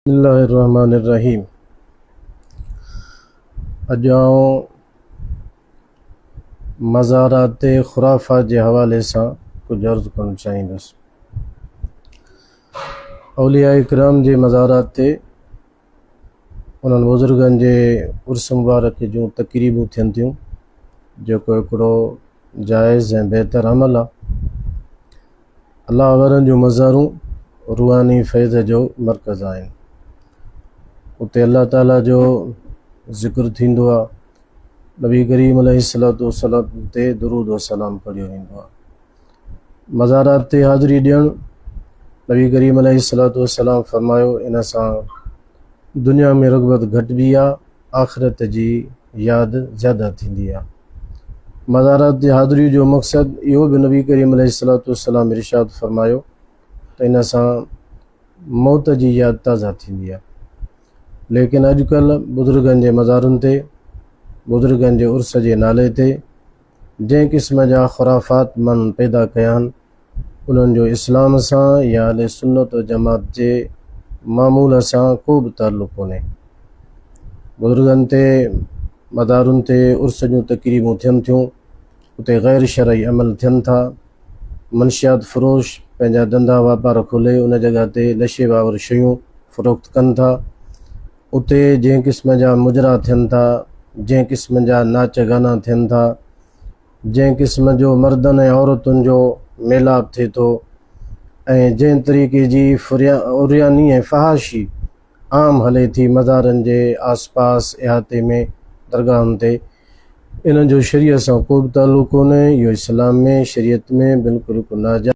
बिस्मिल्लाहिर्रहमानिर्रहीम। अॼु आउं मज़ारात खुराफ़ात जे हवाले सां कुझु अर्ज़ु करणु चाहींदुसि। औलिया इकराम जे मज़ारात ते उन्हनि बुज़ुर्गनि जे उर्स मुबारक जूं तक़रीबूं थियनि थियूं, जेको हिकिड़ो जाइज़ ऐं बहितर अमल आहे। अल्लाह वारनि जूं मज़ारूं रूहानी फैज़ जो मरकज़ आहिनि। उते अल्लाह ताला जो ज़िक्र थींदो आहे, नबी करीम अलैहिस्सलातु वस्सलाम ते दुरूद व सलाम पढ़ियो वेंदो आहे। मज़ारात ते हाज़िरी ॾियणु, नबी करीम अलैहिस्सलातु वस्सलाम फरमायो, इन सां दुनिया में रग़बत घटिबी आहे, आख़िरत जी यादि ज़्यादा थींदी आहे। मज़ारात ते हाज़िरी जो मक़सदु इहो बि नबी करीम अलैहिस्सलातु वस्सलाम इरशाद फरमायो त इन सां मौत जी यादि ताज़ा थींदी आहे। लेकिन अॼुकल्ह बुज़ुर्गनि जे मज़ारुनि ते, बुज़ुर्गनि जे उर्स जे नाले ते जंहिं क़िस्म जा ख़ुराफ़ात मन पैदा कया आहिनि, उन्हनि जो इस्लाम सां या अहले सुन्नत व जमात जे मामूल सां को बि ताल्लुक़ कोन्हे। बुज़ुर्गनि ते मज़ारुनि ते उर्स जूं तक़रीबूं थियनि थियूं, उते ग़ैर शरई अमल थियनि था। मनशियात फ़रोश पंहिंजा धंधा वापार खोले उन जॻह ते नशे बावर शयूं फ़रोख़्त कनि था। उते जंहिं क़िस्म जा मुजरा थियनि था, जंहिं क़िस्म जा नाच गाना थियनि था, जंहिं क़िस्म जो मर्दनि ऐं औरतुनि जो मेलाप थिए थो, ऐं जंहिं तरीक़े जी उरियानी ऐं फ़हाशी आम हले थी मज़ारनि जे आसपास इहाते में दरगाहनि ते, इन्हनि जो शरीयत सां को बि ताल्लुक़ कोन्हे। इहो इस्लाम में शरीयत में बिल्कुलु नाजाइज़